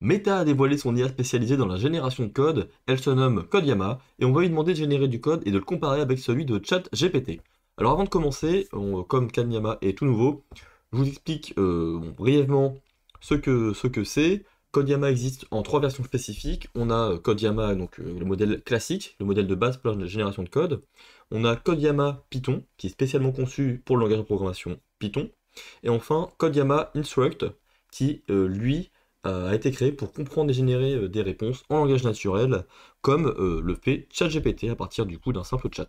Meta a dévoilé son IA spécialisée dans la génération de code, elle se nomme CodeYama, et on va lui demander de générer du code et de le comparer avec celui de ChatGPT. Alors avant de commencer, comme CodeYama est tout nouveau, je vous explique brièvement ce que c'est. CodeYama existe en trois versions spécifiques. On a CodeYama, donc le modèle classique, le modèle de base pour la génération de code. On a CodeYama Python, qui est spécialement conçu pour le langage de programmation Python. Et enfin, CodeYama Instruct, qui, lui, a été créé pour comprendre et générer des réponses en langage naturel, comme le fait ChatGPT à partir du coup d'un simple chat.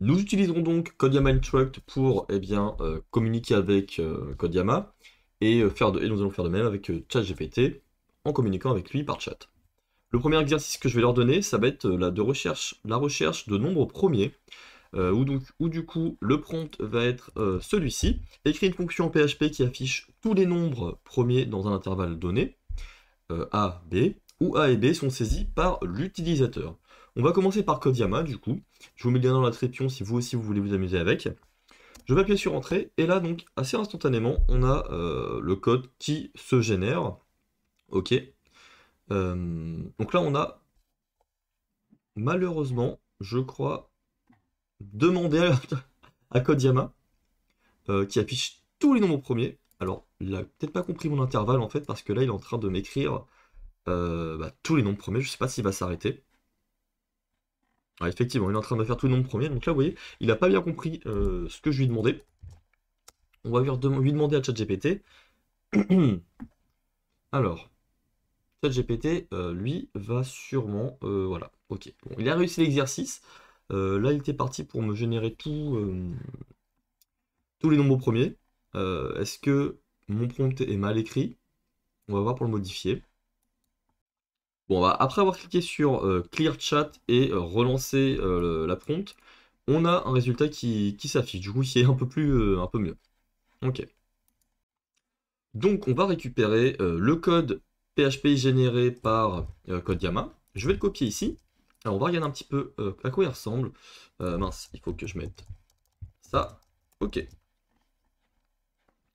Nous utiliserons donc CodeYama Instruct pour communiquer avec CodeYama et nous allons faire de même avec ChatGPT en communiquant avec lui par chat. Le premier exercice que je vais leur donner, ça va être la recherche de nombres premiers, où du coup le prompt va être celui-ci. Écrire une fonction en PHP qui affiche tous les nombres premiers dans un intervalle donné, A, B, où A et B sont saisis par l'utilisateur. On va commencer par CodeYama du coup. Je vous mets le lien dans la description si vous aussi vous voulez vous amuser avec. Je vais appuyer sur Entrée, et là donc assez instantanément, on a le code qui se génère. Ok. Donc là on a malheureusement, je crois, demandé à CodeYama qui affiche tous les nombres premiers. Alors, il a peut-être pas compris mon intervalle en fait, parce que là, il est en train de m'écrire tous les nombres premiers. Je sais pas s'il va s'arrêter. Ah, effectivement, il est en train de me faire tous les nombres premiers. Donc là, vous voyez, il a pas bien compris ce que je lui ai demandé. On va lui demander à ChatGPT. Alors, ChatGPT, lui, va sûrement. Voilà, ok. Bon, il a réussi l'exercice. Là, il était parti pour me générer tous les nombres premiers. Est-ce que mon prompt est mal écrit? On va voir pour le modifier. Bon, après avoir cliqué sur Clear Chat et relancer la prompt, on a un résultat qui s'affiche, du coup qui est un peu mieux. Ok. Donc on va récupérer le code PHP généré par CodeYama. Je vais le copier ici. Alors on va regarder un petit peu à quoi il ressemble. Mince, il faut que je mette ça. Ok.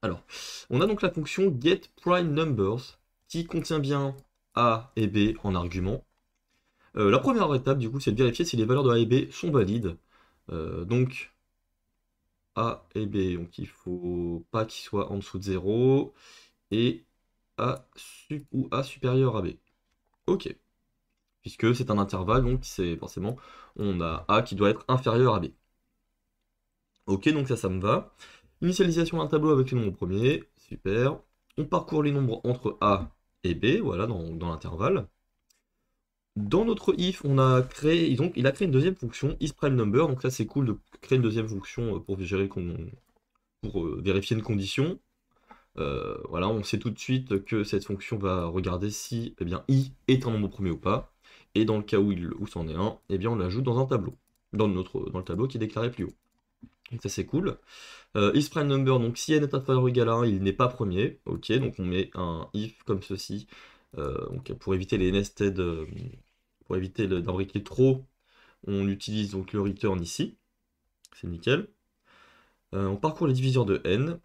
Alors, on a donc la fonction getPrimeNumbers qui contient bien A et B en argument. La première étape, du coup, c'est de vérifier si les valeurs de A et B sont valides. Donc, A et B, donc il faut pas qu'ils soient en dessous de 0, et ou A supérieur à B. Ok, puisque c'est un intervalle, donc c'est forcément, on a A qui doit être inférieur à B. Ok, donc ça me va. Initialisation d'un tableau avec les nombres premiers, super. On parcourt les nombres entre A et B, voilà, dans l'intervalle. Dans notre if, il a créé une deuxième fonction, isPrimeNumber, donc là c'est cool de créer une deuxième fonction pour vérifier une condition. Voilà, on sait tout de suite que cette fonction va regarder si i est un nombre premier ou pas, et dans le cas où c'en est un, on l'ajoute dans un tableau, dans le tableau qui est déclaré plus haut. Donc ça c'est cool. isPrimeNumber, donc si n est inférieur ou égal à 1, il n'est pas premier. Ok, donc on met un if comme ceci, donc pour éviter les nested. Pour éviter d'imbriquer trop, on utilise donc le return ici. C'est nickel. On parcourt les diviseurs de n.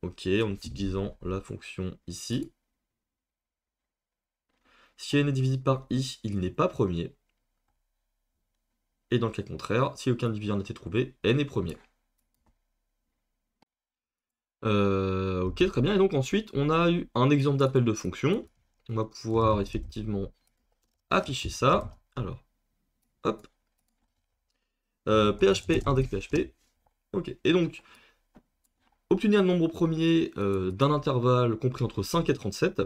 Ok, en utilisant la fonction ici. Si n est divisé par i, il n'est pas premier. Et dans le cas contraire, si aucun diviseur n'était trouvé, n est premier. Ok, très bien. Et donc ensuite, on a eu un exemple d'appel de fonction. On va pouvoir effectivement afficher ça. Alors, hop. PHP, index PHP. Ok. Et donc, obtenir le nombre premier d'un intervalle compris entre 5 et 37,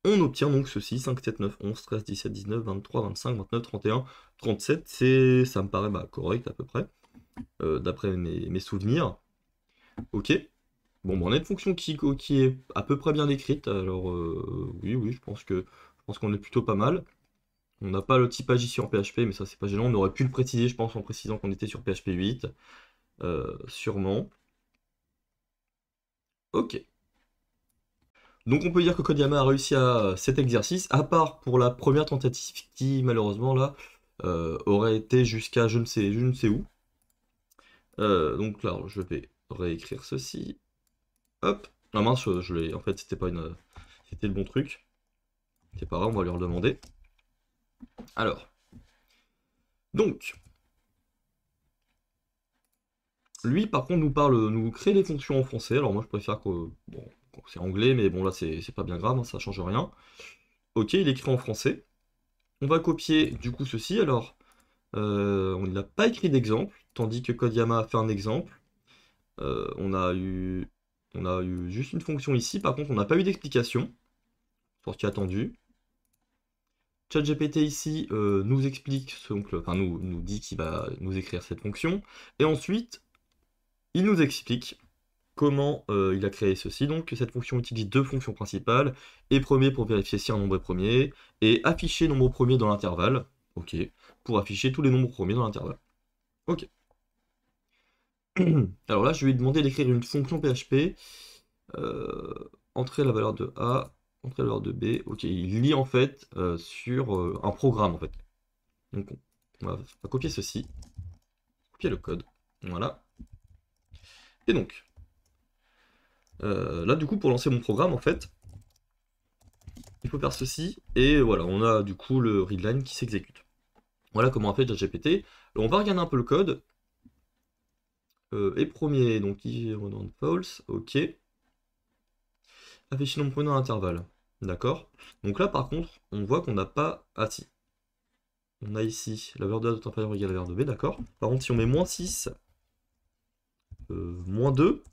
on obtient donc ceci, 5, 7, 9, 11, 13, 17, 19, 23, 25, 29, 31, 37, ça me paraît correct à peu près, d'après mes souvenirs. Ok. Bon, on a une fonction qui est à peu près bien écrite, alors oui, je pense qu'on est plutôt pas mal. On n'a pas le typage ici en PHP, mais ça c'est pas gênant, on aurait pu le préciser, je pense, en précisant qu'on était sur PHP 8, sûrement. Ok. Donc on peut dire que CodeYama a réussi à cet exercice, à part pour la première tentative qui malheureusement là aurait été jusqu'à je ne sais où. Donc là je vais réécrire ceci. Hop. Ah mince, en fait c'était pas une. c'était le bon truc. C'est pas grave, on va lui redemander. Alors, donc, lui par contre nous crée les fonctions en français. Alors moi je préfère que, bon, c'est anglais, mais bon là c'est pas bien grave, hein, ça change rien. Ok, il écrit en français. On va copier du coup ceci. Alors, on n'a pas écrit d'exemple, tandis que Codeyama a fait un exemple. On a eu juste une fonction ici, par contre on n'a pas eu d'explication, sortie attendue. ChatGPT ici nous explique, donc, enfin nous dit qu'il va nous écrire cette fonction, et ensuite il nous explique comment il a créé ceci. Donc cette fonction utilise deux fonctions principales, et premier pour vérifier si un nombre est premier, et afficher nombre premier dans l'intervalle, ok, pour afficher tous les nombres premiers dans l'intervalle. Ok. Alors là, je lui ai demandé d'écrire une fonction PHP, entrer la valeur de A, entrer la valeur de B. Ok, il lit en fait sur un programme en fait. Donc on va copier ceci, copier le code, voilà. Et donc, là du coup pour lancer mon programme en fait, il faut faire ceci, et voilà, on a du coup le readline qui s'exécute. Voilà comment on a fait ChatGPT. On va regarder un peu le code. Et premier, donc il redonne false, ok. Afficher nombre premier dans l'intervalle. D'accord. Donc là, par contre, on voit qu'on n'a pas... Ah si. On a ici la valeur de A doit être inférieure ou égale à la valeur de B, d'accord. Par contre, si on met moins 6, moins 2,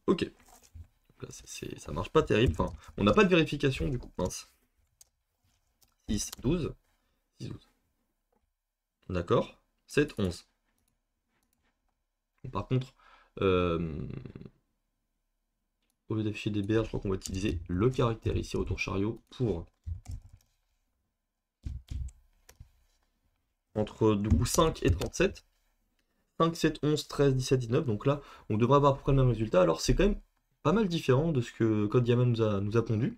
ok. Là, ça marche pas terrible. Enfin, on n'a pas de vérification, du coup. Mince. 6, 12. 6, 12. D'accord. 7, 11. Par contre, au lieu d'afficher des BR, je crois qu'on va utiliser le caractère ici, retour chariot, pour... entre du coup 5 et 37. 5, 7, 11, 13, 17, 19. Donc là, on devrait avoir à peu près le même résultat. Alors c'est quand même pas mal différent de ce que Codeyama nous a pondu.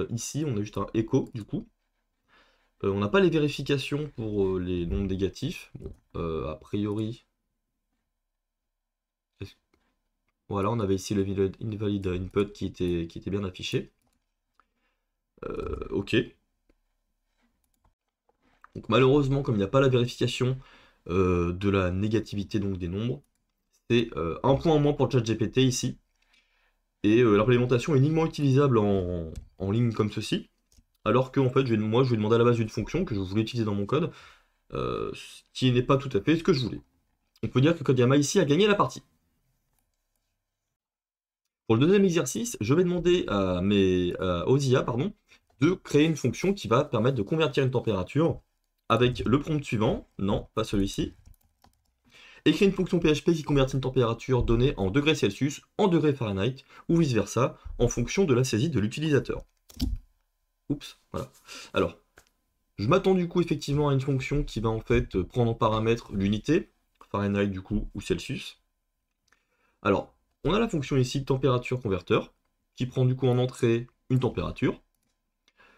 Ici, on a juste un écho, du coup. On n'a pas les vérifications pour les nombres négatifs. Bon, a priori... Voilà, on avait ici le invalid input qui était bien affiché. Ok. Donc malheureusement, comme il n'y a pas la vérification de la négativité donc des nombres, c'est un point en moins pour ChatGPT ici. Et l'implémentation est uniquement utilisable en ligne comme ceci. Alors que en fait, moi je vais demander à la base une fonction que je voulais utiliser dans mon code, ce qui n'est pas tout à fait ce que je voulais. On peut dire que Codeyama ici a gagné la partie. Pour le deuxième exercice, je vais demander aux IA pardon, de créer une fonction qui va permettre de convertir une température avec le prompt suivant, non, pas celui-ci. Écrire une fonction PHP qui convertit une température donnée en degrés Celsius en degrés Fahrenheit, ou vice-versa, en fonction de la saisie de l'utilisateur. Oups, voilà. Alors, je m'attends du coup effectivement à une fonction qui va en fait prendre en paramètre l'unité, Fahrenheit du coup, ou Celsius. Alors, on a la fonction ici température converteur, qui prend du coup en entrée une température.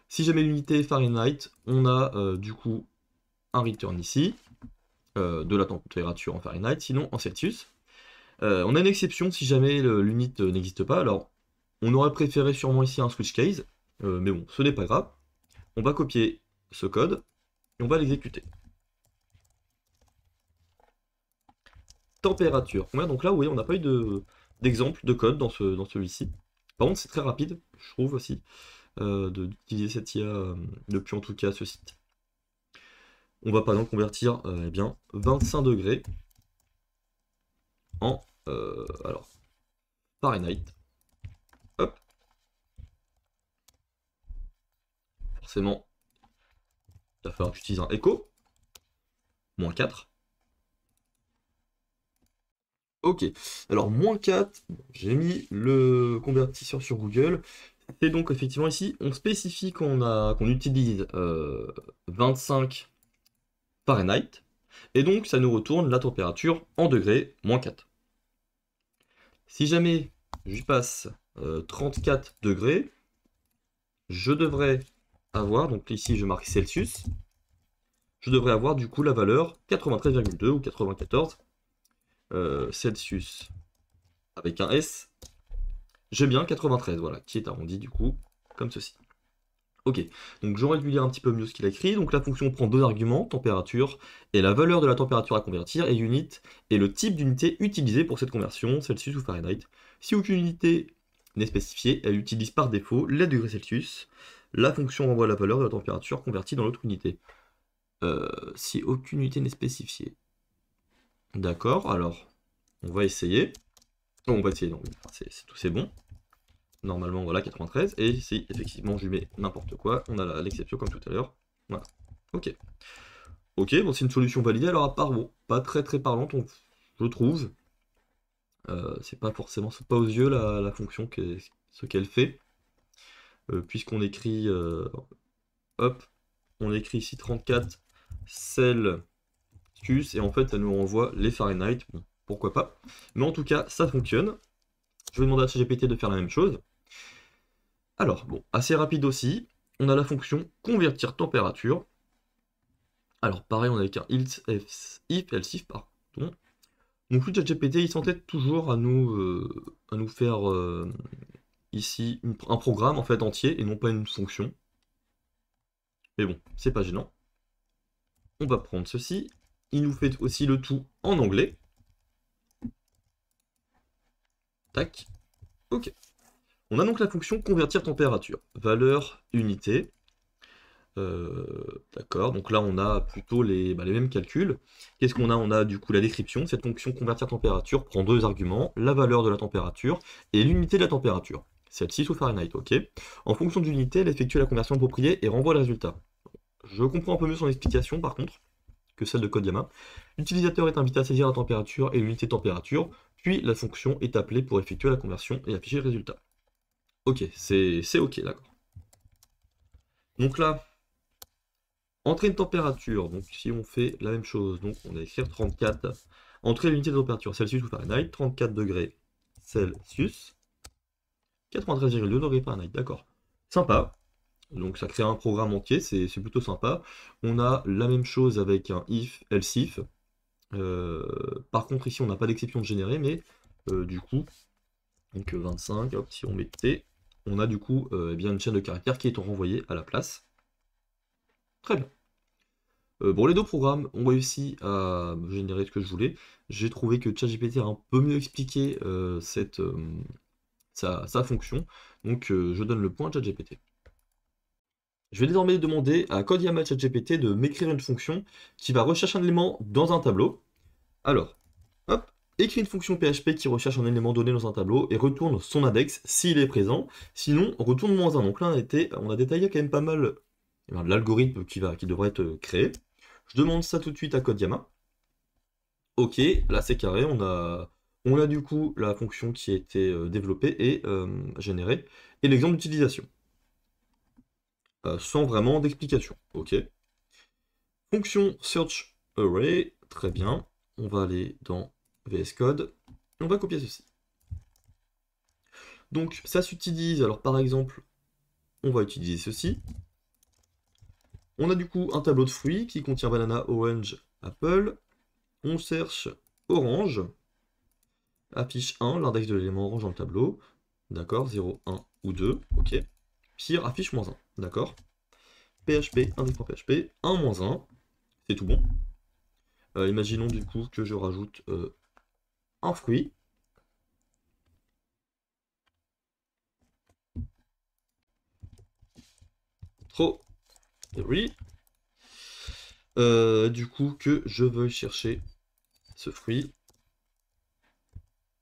Si jamais l'unité est Fahrenheit, on a du coup un return ici, de la température en Fahrenheit, sinon en Celsius. On a une exception si jamais l'unité n'existe pas. Alors, on aurait préféré sûrement ici un switch case, mais bon, ce n'est pas grave. On va copier ce code et on va l'exécuter. Température. Ouais, donc là, oui, on n'a pas eu d'exemple de code dans celui-ci. Par contre, c'est très rapide, je trouve aussi, d'utiliser cette IA depuis en tout cas ce site. On va par exemple convertir eh bien, 25 degrés en alors, Fahrenheit. Hop. Forcément, il va falloir que j'utilise un echo. Moins 4. Ok, alors moins 4, j'ai mis le convertisseur sur Google. Et donc effectivement ici, on spécifie qu'on utilise 25 Fahrenheit. Et donc ça nous retourne la température en degrés, moins 4. Si jamais je passe 34 degrés, je devrais avoir, donc ici je marque Celsius, je devrais avoir du coup la valeur 93,2 ou 94 Celsius avec un S J'ai bien 93, voilà, qui est arrondi du coup, comme ceci. Ok, donc j'aurais dû lire un petit peu mieux ce qu'il a écrit. Donc la fonction prend deux arguments, température et la valeur de la température à convertir, et unit est le type d'unité utilisée pour cette conversion, Celsius ou Fahrenheit. Si aucune unité n'est spécifiée, elle utilise par défaut les degrés Celsius. La fonction renvoie la valeur de la température convertie dans l'autre unité. Si aucune unité n'est spécifiée. D'accord, alors on va essayer. Oh, on va essayer, non, c'est bon. Normalement, voilà, 93. Et si effectivement je lui mets n'importe quoi, on a l'exception comme tout à l'heure. Voilà. Ok. Ok, bon, c'est une solution validée. Alors, à part, bon, pas très très parlante, je trouve. C'est pas forcément, c'est pas aux yeux la fonction, ce qu'elle fait. Puisqu'on écrit, hop, on écrit ici 34 Celsius, et en fait, ça nous renvoie les Fahrenheit. Bon, pourquoi pas. Mais en tout cas, ça fonctionne. Je vais demander à ChatGPT de faire la même chose. Alors, bon, assez rapide aussi, on a la fonction convertir température. Alors, pareil, on a avec un if, else if, pardon. Donc, le ChatGPT, il s'entête toujours à nous faire ici un programme en fait entier et non pas une fonction. Mais bon, c'est pas gênant. On va prendre ceci. Il nous fait aussi le tout en anglais. Tac. Ok. On a donc la fonction convertir température. Valeur, unité. D'accord, donc là on a plutôt les mêmes calculs. Qu'est-ce qu'on a? On a du coup la description. Cette fonction convertir température prend deux arguments, la valeur de la température et l'unité de la température. Celle-ci sous Fahrenheit, ok. En fonction de l'unité, elle effectue la conversion appropriée et renvoie le résultat. Je comprends un peu mieux son explication par contre que celle de Codeyama. L'utilisateur est invité à saisir la température et l'unité de température, puis la fonction est appelée pour effectuer la conversion et afficher le résultat. Ok, c'est ok, d'accord. Donc là, entrée de température, donc si on fait la même chose, donc on va écrire 34, entrée de l'unité de température Celsius ou Fahrenheit, 34 degrés Celsius, 93,2 degrés Fahrenheit, d'accord. Sympa, donc ça crée un programme entier, c'est plutôt sympa. On a la même chose avec un if, else if. Par contre ici on n'a pas d'exception de générer, mais du coup, donc 25, hop, si on met T, on a du coup eh bien une chaîne de caractères qui est renvoyée à la place. Très bien. Bon, les deux programmes ont réussi à générer ce que je voulais. J'ai trouvé que ChatGPT a un peu mieux expliqué sa fonction, donc je donne le point à ChatGPT. Je vais désormais demander à Codeyama ChatGPT de m'écrire une fonction qui va rechercher un élément dans un tableau. Alors, hop, écrit une fonction PHP qui recherche un élément donné dans un tableau et retourne son index s'il est présent. Sinon, retourne -1. Donc là, on a détaillé quand même pas mal l'algorithme qui devrait être créé. Je demande ça tout de suite à Codeyama. Ok, là c'est carré, on a du coup la fonction qui a été développée et générée, et l'exemple d'utilisation, sans vraiment d'explication. Ok. Fonction search array, très bien. On va aller dans VS Code, et on va copier ceci. Donc ça s'utilise, alors par exemple, on va utiliser ceci. On a du coup un tableau de fruits qui contient banana, orange, apple. On cherche orange. Affiche 1, l'index de l'élément orange dans le tableau. D'accord, 0, 1 ou 2, ok. Pire, affiche -1, d'accord. PHP, index.php, 1, -1, c'est tout bon. Imaginons du coup que je rajoute un fruit. Trop. Et oui. Du coup que je veux chercher ce fruit.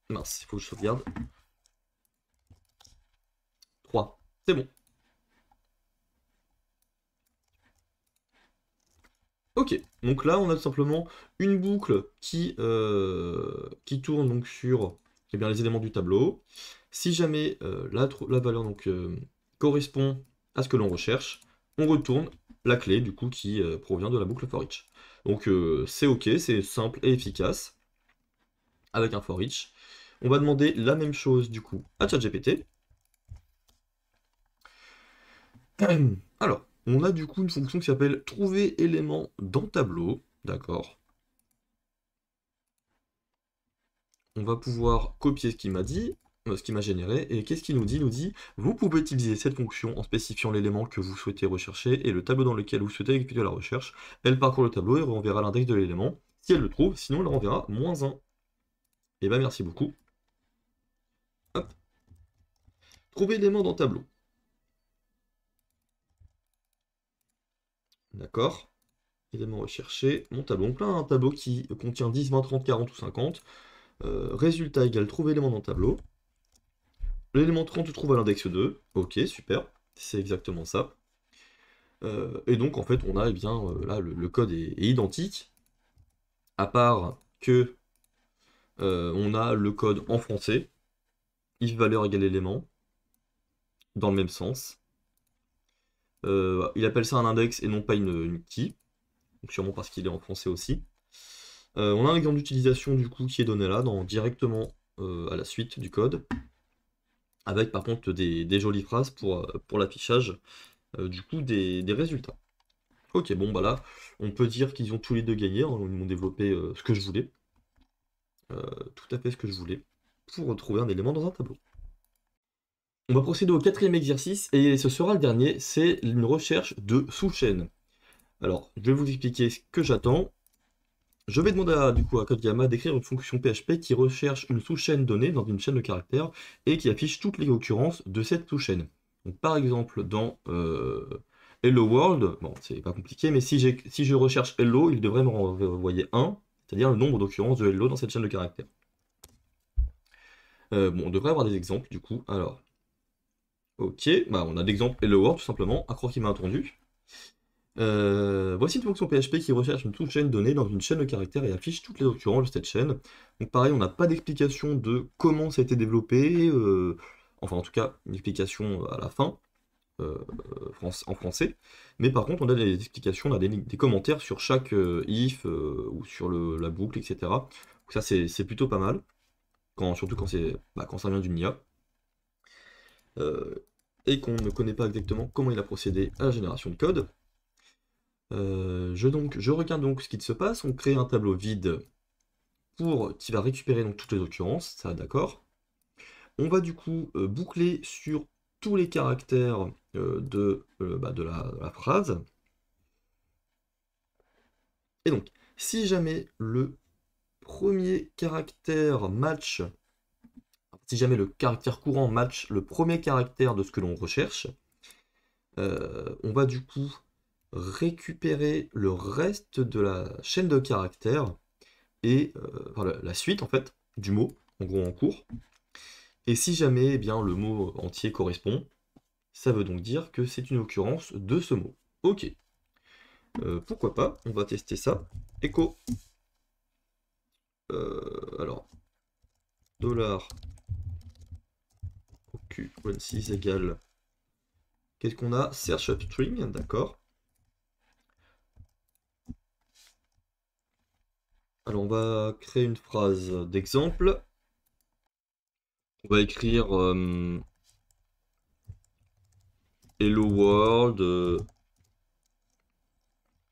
Mince, il faut que je sauvegarde. 3, c'est bon. Ok, donc là on a tout simplement une boucle qui tourne donc sur eh bien, les éléments du tableau. Si jamais la valeur donc, correspond à ce que l'on recherche, on retourne la clé du coup qui provient de la boucle for each. Donc c'est ok, c'est simple et efficace avec un for each. On va demander la même chose du coup à ChatGPT. Alors, on a du coup une fonction qui s'appelle trouver élément dans tableau, d'accord. On va pouvoir copier ce qu'il m'a dit. ce qui m'a généré. Et qu'est-ce qu'il nous dit? Il nous dit, vous pouvez utiliser cette fonction en spécifiant l'élément que vous souhaitez rechercher et le tableau dans lequel vous souhaitez exécuter la recherche. Elle parcourt le tableau et renverra l'index de l'élément, si elle le trouve, sinon elle renverra -1. Et bah merci beaucoup. Hop. Trouver l'élément dans le tableau. D'accord. Élément recherché, mon tableau. Donc là, un tableau qui contient 10, 20, 30, 40 ou 50. Résultat égale trouver l'élément dans le tableau. L'élément 30 se trouve à l'index 2. Ok, super. C'est exactement ça. Et donc, en fait, on a, eh bien, là, le code est identique. À part que on a le code en français. If valeur égale élément. Dans le même sens. Il appelle ça un index et non pas une key. Donc sûrement parce qu'il est en français aussi. On a un exemple d'utilisation du coup qui est donné là, directement à la suite du code, avec par contre des jolies phrases pour l'affichage du coup des résultats. Ok, bon bah là, on peut dire qu'ils ont tous les deux gagné, hein, ils m'ont développé ce que je voulais, tout à fait ce que je voulais, pour retrouver un élément dans un tableau. On va procéder au 4e exercice, et ce sera le dernier, c'est une recherche de sous-chaîne. Alors, je vais vous expliquer ce que j'attends. Je vais demander du coup à CodeGamma d'écrire une fonction PHP qui recherche une sous-chaîne donnée dans une chaîne de caractères et qui affiche toutes les occurrences de cette sous-chaîne. Donc par exemple dans Hello World, bon c'est pas compliqué, mais si je recherche Hello, il devrait me renvoyer 1, c'est-à-dire le nombre d'occurrences de Hello dans cette chaîne de caractères. Bon, on devrait avoir des exemples du coup. Alors, ok, bah on a l'exemple Hello World tout simplement, à croire qu'il m'a entendu. Voici une fonction PHP qui recherche une sous-chaîne donnée dans une chaîne de caractères et affiche toutes les occurrences de cette chaîne. Donc pareil, on n'a pas d'explication de comment ça a été développé, enfin en tout cas une explication à la fin, en français, mais par contre on a des explications, on a des commentaires sur chaque if ou sur la boucle, etc. Donc ça c'est plutôt pas mal, surtout quand ça vient d'une IA. Et qu'on ne connaît pas exactement comment il a procédé à la génération de code. Je regarde donc ce qui se passe, on crée un tableau vide qui va récupérer donc toutes les occurrences, ça d'accord. On va du coup boucler sur tous les caractères de la phrase. Et donc, si jamais le premier caractère match, si jamais le caractère courant match le premier caractère de ce que l'on recherche, on va du coup récupérer le reste de la chaîne de caractères et la suite en fait du mot, en gros en cours. Et si jamais eh bien, le mot entier correspond, ça veut donc dire que c'est une occurrence de ce mot. Ok. Pourquoi pas, on va tester ça. Echo. Alors, $occurrences égale. Qu'est-ce qu'on a? Search string, d'accord. Alors on va créer une phrase d'exemple. On va écrire Hello World,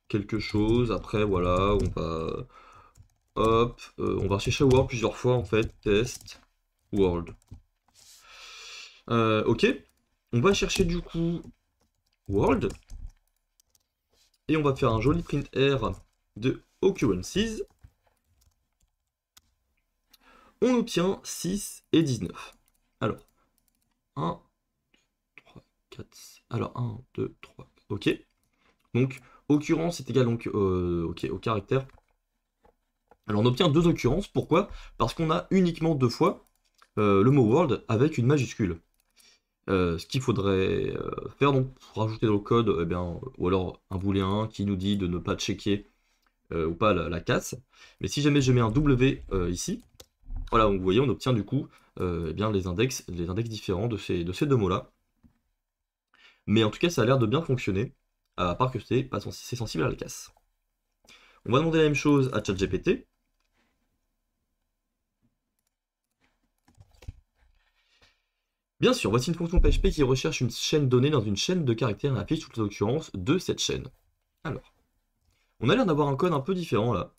quelque chose. Après voilà, on va on va chercher World plusieurs fois en fait. Test World. Ok. On va chercher du coup World. Et on va faire un joli print R de occurrences. On obtient 6 et 19. Alors, 1, 3, 4, alors 1, 2, 3, ok. Donc, occurrence est égal donc, au caractère. Alors on obtient 2 occurrences, pourquoi? Parce qu'on a uniquement 2 fois le mot world avec une majuscule. Ce qu'il faudrait faire donc pour rajouter dans le code, eh bien, ou alors un booléen qui nous dit de ne pas checker ou pas la casse. Mais si jamais je mets un W ici, voilà, donc vous voyez, on obtient du coup eh bien, les index différents de ces 2 mots-là. Mais en tout cas, ça a l'air de bien fonctionner, à part que c'est sensible à la casse. On va demander la même chose à ChatGPT. Bien sûr, voici une fonction PHP qui recherche une chaîne donnée dans une chaîne de caractères et affiche toutes les occurrences de cette chaîne. Alors, on a l'air d'avoir un code un peu différent là.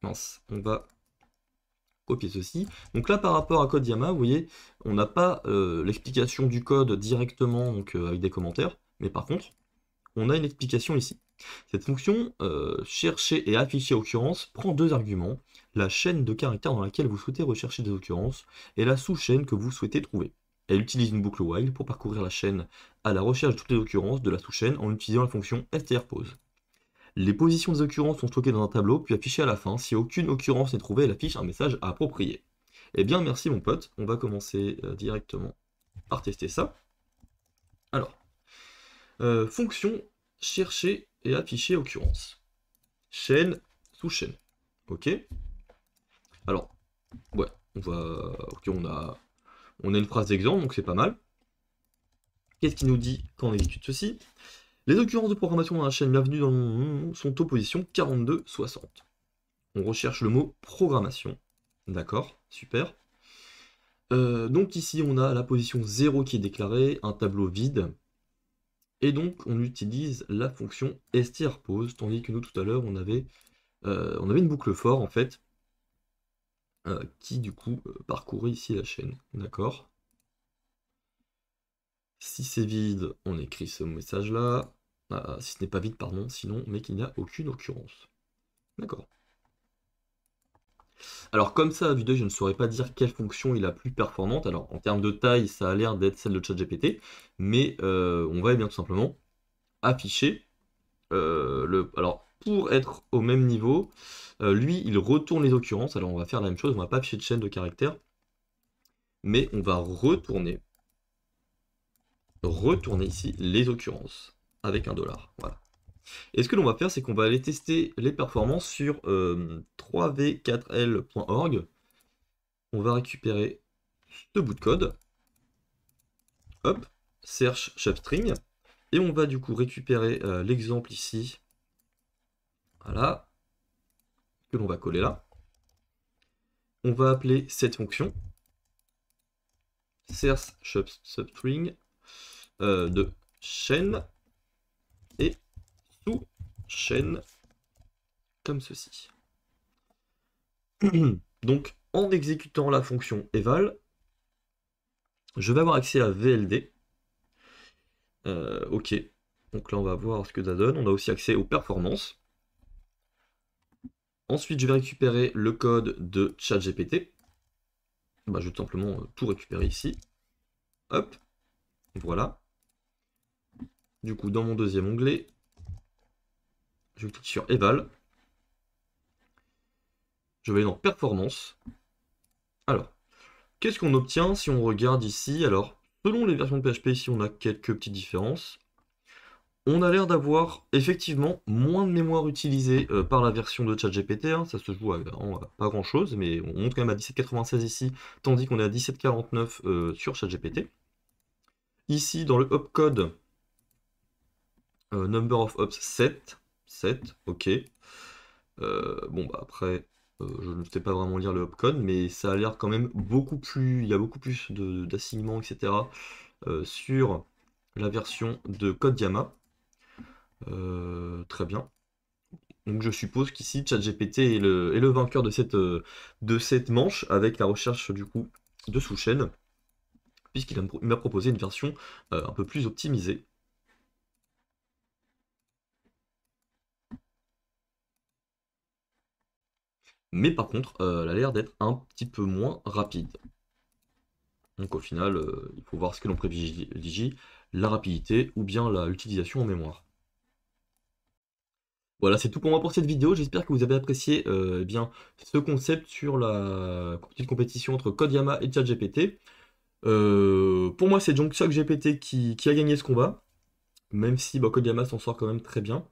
Mince, on va copier ceci. Donc là, par rapport à CodeYama, vous voyez, on n'a pas l'explication du code directement, donc avec des commentaires, mais par contre, on a une explication ici. Cette fonction, chercher et afficher occurrence, prend deux arguments, la chaîne de caractères dans laquelle vous souhaitez rechercher des occurrences, et la sous-chaîne que vous souhaitez trouver. Elle utilise une boucle while pour parcourir la chaîne à la recherche de toutes les occurrences de la sous-chaîne en utilisant la fonction strpose. Les positions des occurrences sont stockées dans un tableau, puis affichées à la fin. Si aucune occurrence n'est trouvée, elle affiche un message approprié. Eh bien, merci mon pote, on va commencer directement par tester ça. Alors, fonction chercher et afficher occurrence. Chaîne, sous-chaîne. Ok. Alors, ouais, ok, on a une phrase d'exemple, donc c'est pas mal. Qu'est-ce qui nous dit quand on exécute ceci? Les occurrences de programmation dans la chaîne bienvenue dans mon sont aux positions 42, 60. On recherche le mot programmation. D'accord, super. Donc ici, on a la position 0 qui est déclarée, un tableau vide. Et donc, on utilise la fonction strpose, tandis que nous, tout à l'heure, on avait une boucle for, en fait, qui, du coup, parcourait ici la chaîne. D'accord. Si c'est vide, on écrit ce message-là. Si ce n'est pas vide, pardon, sinon, mais qu'il n'y a aucune occurrence. D'accord. Alors comme ça, à vue d'œil, je ne saurais pas dire quelle fonction est la plus performante. Alors en termes de taille, ça a l'air d'être celle de ChatGPT, mais on va bien tout simplement afficher Alors pour être au même niveau, lui, il retourne les occurrences. Alors on va faire la même chose, on va pas afficher de chaîne de caractères, mais on va retourner ici les occurrences avec un $. Voilà. Et ce que l'on va faire, c'est qu'on va aller tester les performances sur 3v4l.org. On va récupérer ce bout de code. Hop, search substring. Et on va du coup récupérer l'exemple ici. Voilà. Que l'on va coller là. On va appeler cette fonction search substring de chaîne et sous-chaîne comme ceci. Donc, en exécutant la fonction eval, je vais avoir accès à VLD. Ok, donc là on va voir ce que ça donne. On a aussi accès aux performances. Ensuite, je vais récupérer le code de ChatGPT. Bah, je vais tout simplement tout récupérer ici. Hop, voilà. Du coup, dans mon deuxième onglet, je clique sur eval. Je vais aller dans performance. Alors, qu'est-ce qu'on obtient si on regarde ici? Alors, selon les versions de PHP, ici on a quelques petites différences. On a l'air d'avoir effectivement moins de mémoire utilisée par la version de ChatGPT, hein. Ça se joue à pas grand chose, mais on monte quand même à 1796 ici, tandis qu'on est à 1749 sur ChatGPT. Ici, dans le opcode, number of hops 7, ok. Bon, bah après, je ne sais pas vraiment lire le opcode, mais ça a l'air quand même beaucoup plus, il y a beaucoup plus d'assignements, etc. Sur la version de CodeYama. Très bien. Donc je suppose qu'ici ChatGPT est le vainqueur de cette manche avec la recherche du coup de sous-chaîne, puisqu'il m'a proposé une version un peu plus optimisée. Mais par contre, elle a l'air d'être un petit peu moins rapide. Donc au final, il faut voir ce que l'on privilégie, la rapidité ou bien l'utilisation en mémoire. Voilà, c'est tout pour moi pour cette vidéo. J'espère que vous avez apprécié eh bien, ce concept sur la petite compétition entre CodeYama et ChatGPT. Pour moi, c'est donc ChatGPT qui a gagné ce combat, même si bah, CodeYama s'en sort quand même très bien.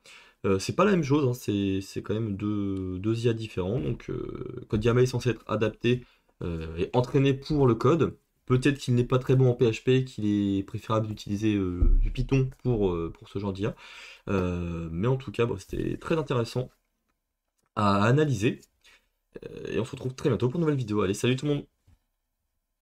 C'est pas la même chose, hein, c'est quand même deux IA différents. Donc CodeYama est censé être adapté et entraîné pour le code. Peut-être qu'il n'est pas très bon en PHP, qu'il est préférable d'utiliser du Python pour ce genre d'IA. Mais en tout cas, bon, c'était très intéressant à analyser. Et on se retrouve très bientôt pour une nouvelle vidéo. Allez, salut tout le monde!